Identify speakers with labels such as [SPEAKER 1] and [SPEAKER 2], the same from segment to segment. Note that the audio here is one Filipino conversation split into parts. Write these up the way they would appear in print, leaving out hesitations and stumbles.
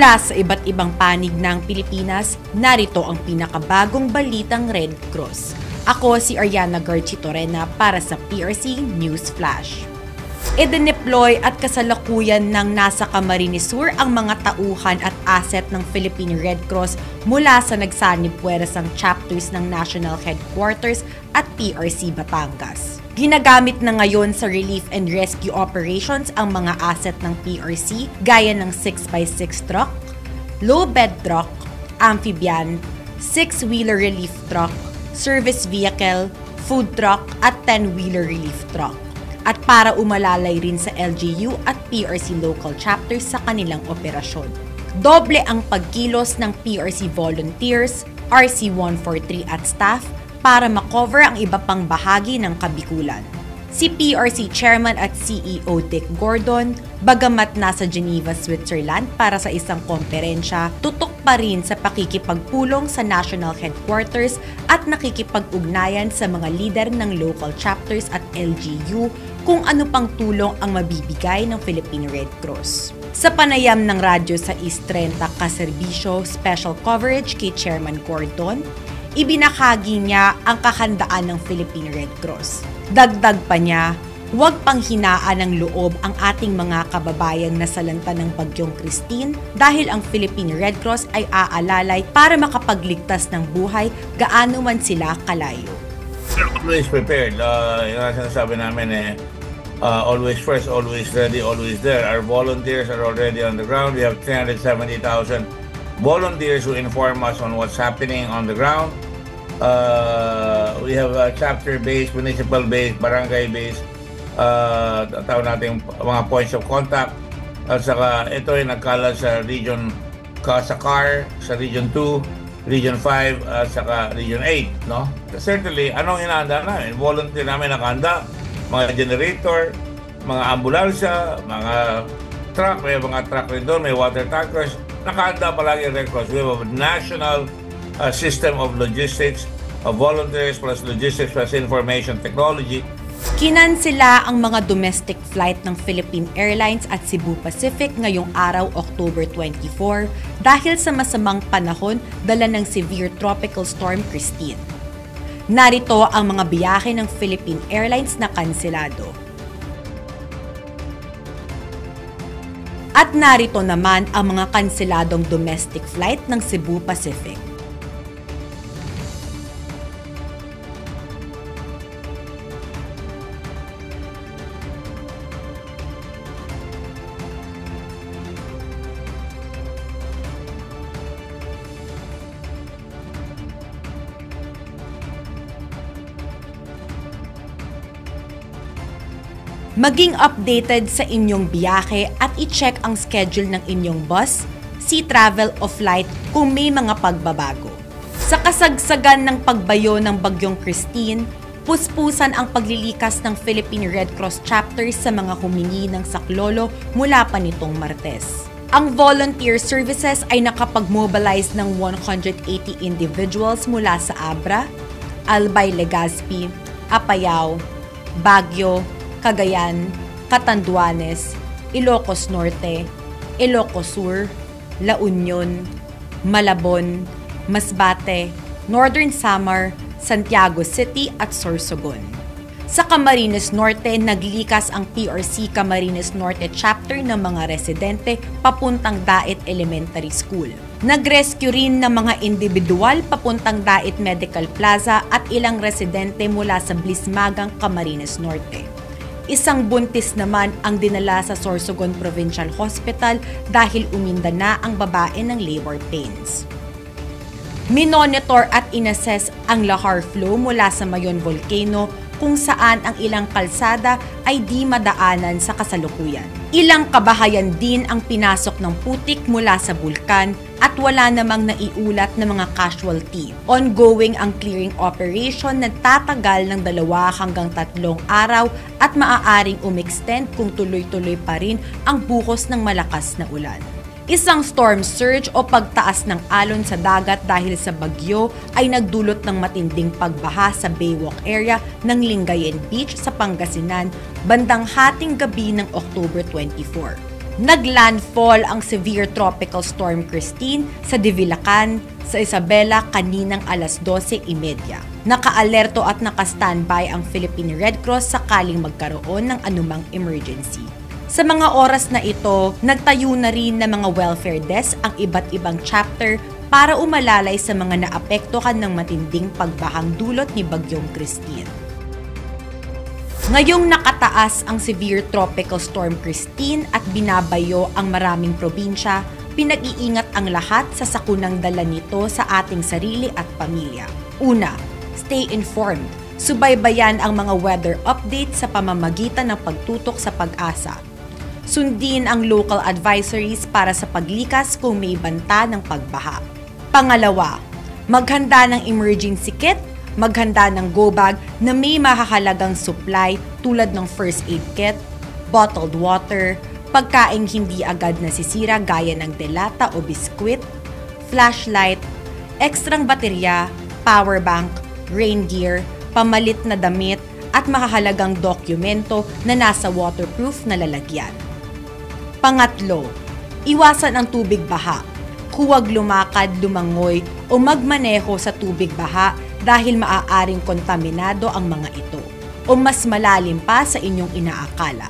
[SPEAKER 1] Mula sa iba't ibang panig ng Pilipinas, narito ang pinakabagong balitang Red Cross. Ako si Ariana Garchitorena para sa PRC News Flash. Idineploy at kasalukuyan ng nasa Camarines Sur ang mga tauhan at asset ng Philippine Red Cross mula sa nagsanib puwersang chapters ng National Headquarters at PRC Batangas. Ginagamit na ngayon sa relief and rescue operations ang mga asset ng PRC gaya ng 6x6 truck, low bed truck, amphibian, 6-wheeler relief truck, service vehicle, food truck at 10-wheeler relief truck. At para umalalay rin sa LGU at PRC local chapters sa kanilang operasyon. Doble ang pagkilos ng PRC volunteers, RC-143 at staff para makover ang iba pang bahagi ng kabikulan. Si PRC Chairman at CEO Dick Gordon, bagamat nasa Geneva, Switzerland para sa isang komperensya, tutok pa rin sa pakikipagpulong sa National Headquarters at nakikipag-ugnayan sa mga lider ng local chapters at LGU kung ano pang tulong ang mabibigay ng Philippine Red Cross. Sa panayam ng radyo sa East 30 Kaserbisyo Special Coverage kay Chairman Gordon, ibinahagi niya ang kahandaan ng Philippine Red Cross. Dagdag pa niya, huwag panghinaan ng loob ang ating mga kababayang nasalanta ng Bagyong Christine dahil ang Philippine Red Cross ay aalalay para makapagligtas ng buhay gaano man sila kalayo.
[SPEAKER 2] Always prepared. Yung sinasabi namin always first, always ready, always there. Our volunteers are already on the ground. We have 370,000 volunteers who inform us on what's happening on the ground. We have chapter-based, municipal-based, barangay-based, tawag natin mga points of contact. At saka ito ay nagkalat sa region sa CAR, sa region 2, region 5, at saka region 8. No? Certainly, anong hinahanda namin? Volunteer namin nakahanda, mga generator, mga ambulansya, mga truck, may mga truck rin doon, may water tankers. Nakahanda palagi ang Red Cross. We have a national system of logistics, of volunteers plus logistics plus information technology.
[SPEAKER 1] Kinansela ang mga domestic flight ng Philippine Airlines at Cebu Pacific ngayong araw, October 24, dahil sa masamang panahon dala ng severe tropical storm Christine. Narito ang mga biyahe ng Philippine Airlines na kanselado. At narito naman ang mga kanseladong domestic flight ng Cebu Pacific. Maging updated sa inyong biyahe at i-check ang schedule ng inyong bus, sea travel o flight kung may mga pagbabago. Sa kasagsagan ng pagbayo ng Bagyong Christine, puspusan ang paglilikas ng Philippine Red Cross chapters sa mga humingi ng saklolo mula pa nitong Martes. Ang volunteer services ay nakapag-mobilize ng 180 individuals mula sa Abra, Albay, Legazpi, Apayao, Baguio, Cagayan, Catanduanes, Ilocos Norte, Ilocos Sur, La Union, Malabon, Masbate, Northern Samar, Santiago City at Sorsogon. Sa Camarines Norte, naglikas ang PRC Camarines Norte chapter ng mga residente papuntang Dait Elementary School. Nag-rescue rin ng mga individual papuntang Dait Medical Plaza at ilang residente mula sa Blismagang, Camarines Norte. Isang buntis naman ang dinala sa Sorsogon Provincial Hospital dahil uminda na ang babae ng labor pains. Minonitor at inassess ang lahar flow mula sa Mayon Volcano kung saan ang ilang kalsada ay di madaanan sa kasalukuyan. Ilang kabahayan din ang pinasok ng putik mula sa bulkan at wala namang naiulat na mga casualty. Ongoing ang clearing operation na tatagal ng 2 hanggang 3 araw at maaaring umextend kung tuloy-tuloy pa rin ang buhos ng malakas na ulan. Isang storm surge o pagtaas ng alon sa dagat dahil sa bagyo ay nagdulot ng matinding pagbaha sa Baywalk area ng Lingayen Beach sa Pangasinan bandang hating gabi ng October 24. Naglandfall ang severe tropical storm Christine sa Divilacan, sa Isabela kaninang alas 12:30. Naka-alerto at naka-standby ang Philippine Red Cross sakaling magkaroon ng anumang emergency. Sa mga oras na ito, nagtayo na rin ng mga welfare desk ang iba't ibang chapter para umalalay sa mga naapektuhan ng matinding pagbahang dulot ni Bagyong Christine. Ngayong nakataas ang severe tropical storm Christine at binabayo ang maraming probinsya, pinag-iingat ang lahat sa sakunang dala nito sa ating sarili at pamilya. Una, stay informed. Subaybayan ang mga weather updates sa pamamagitan ng pagtutok sa Pag-asa. Sundin ang local advisories para sa paglikas kung may banta ng pagbaha. Pangalawa, maghanda ng emergency kit, maghanda ng go bag na may mahahalagang supply tulad ng first aid kit, bottled water, pagkaing hindi agad nasisira gaya ng delata o biskwit, flashlight, ekstrang baterya, power bank, rain gear, pamalit na damit, at mahahalagang dokumento na nasa waterproof na lalagyan. Pangatlo, iwasan ang tubig baha. Huwag lumakad, lumangoy o magmaneho sa tubig baha dahil maaaring kontaminado ang mga ito o mas malalim pa sa inyong inaakala.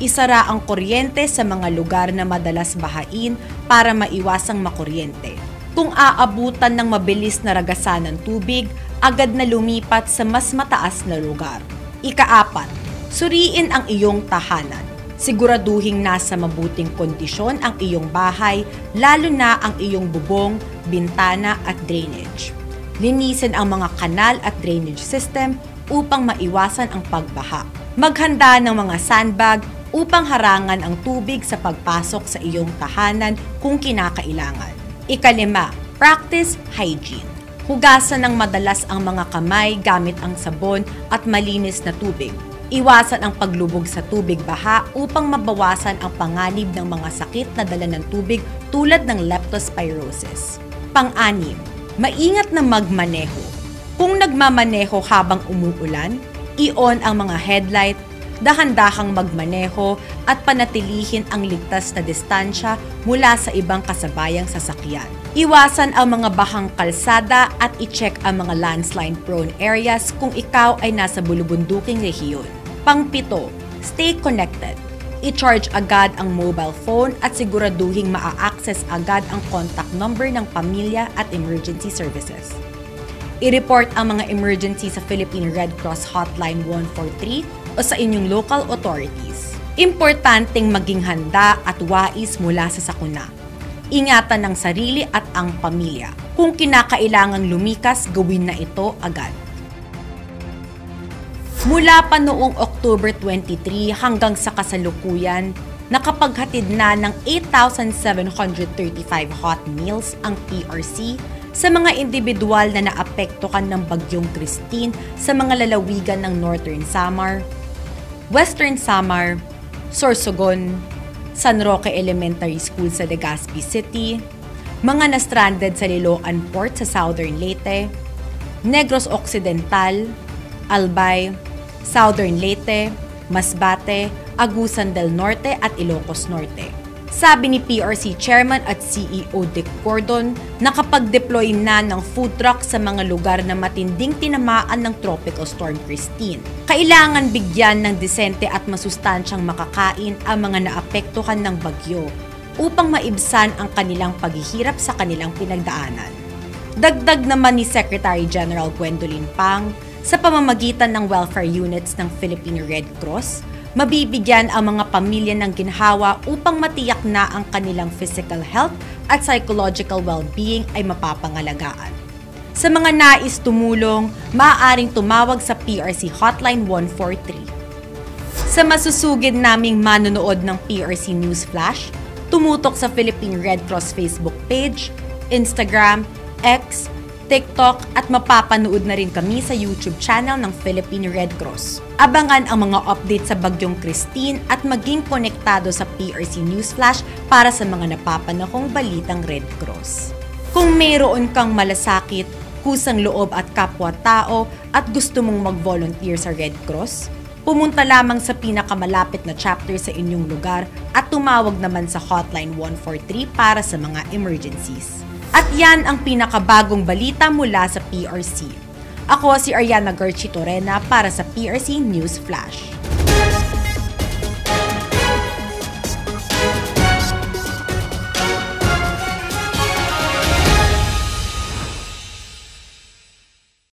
[SPEAKER 1] Isara ang kuryente sa mga lugar na madalas bahain para maiwasang makuryente. Kung aabutan ng mabilis na ragasan ng tubig, agad na lumipat sa mas mataas na lugar. Ika-4, suriin ang iyong tahanan. Siguraduhing nasa mabuting kondisyon ang iyong bahay, lalo na ang iyong bubong, bintana at drainage. Linisin ang mga kanal at drainage system upang maiwasan ang pagbaha. Maghanda ng mga sandbag upang harangan ang tubig sa pagpasok sa iyong tahanan kung kinakailangan. Ika-5, practice hygiene. Hugasan ng madalas ang mga kamay gamit ang sabon at malinis na tubig. Iwasan ang paglubog sa tubig baha upang mabawasan ang panganib ng mga sakit na dala ng tubig tulad ng leptospirosis. Pang-6, maingat na magmaneho. Kung nagmamaneho habang umuulan, i-on ang mga headlight, dahan-dahang magmaneho at panatilihin ang ligtas na distansya mula sa ibang kasabayang sasakyan. Iwasan ang mga bahang kalsada at i-check ang mga landslide-prone areas kung ikaw ay nasa bulubunduking rehiyon. Pang-7, stay connected. I-charge agad ang mobile phone at siguraduhing maa-access agad ang contact number ng pamilya at emergency services. I-report ang mga emergency sa Philippine Red Cross Hotline 143 o sa inyong local authorities. Importanteng maging handa at wais mula sa sakuna. Ingatan ng sarili at ang pamilya. Kung kinakailangang lumikas, gawin na ito agad. Mula pa noong October 23 hanggang sa kasalukuyan, nakapaghatid na ng 8,735 hot meals ang PRC sa mga individual na naapektuhan ng Bagyong Christine sa mga lalawigan ng Northern Samar, Western Samar, Sorsogon, San Roque Elementary School sa Legazpi City, mga na-stranded sa Liloan Port sa Southern Leyte, Negros Occidental, Albay, Southern Leyte, Masbate, Agusan del Norte at Ilocos Norte. Sabi ni PRC Chairman at CEO Dick Gordon, nakapag-deploy na ng food truck sa mga lugar na matinding tinamaan ng Tropical Storm Christine. Kailangan bigyan ng disente at masustansyang makakain ang mga naapektuhan ng bagyo upang maibsan ang kanilang paghihirap sa kanilang pinagdaanan. Dagdag naman ni Secretary General Gwendolyn Pang, sa pamamagitan ng welfare units ng Philippine Red Cross, mabibigyan ang mga pamilya ng ginhawa upang matiyak na ang kanilang physical health at psychological well-being ay mapapangalagaan. Sa mga nais tumulong, maaaring tumawag sa PRC Hotline 143. Sa masusugid naming manonood ng PRC News Flash, tumutok sa Philippine Red Cross Facebook page, Instagram, X, TikTok at mapapanood na rin kami sa YouTube channel ng Philippine Red Cross. Abangan ang mga update sa Bagyong Christine at maging konektado sa PRC News Flash para sa mga napapanahong balitang Red Cross. Kung mayroon kang malasakit, kusang loob at kapwa-tao at gusto mong mag-volunteer sa Red Cross, Pumunta lamang sa pinakamalapit na chapter sa inyong lugar at tumawag naman sa Hotline 143 para sa mga emergencies. At yan ang pinakabagong balita mula sa PRC. Ako si Ariana Garchi Torena para sa PRC News Flash.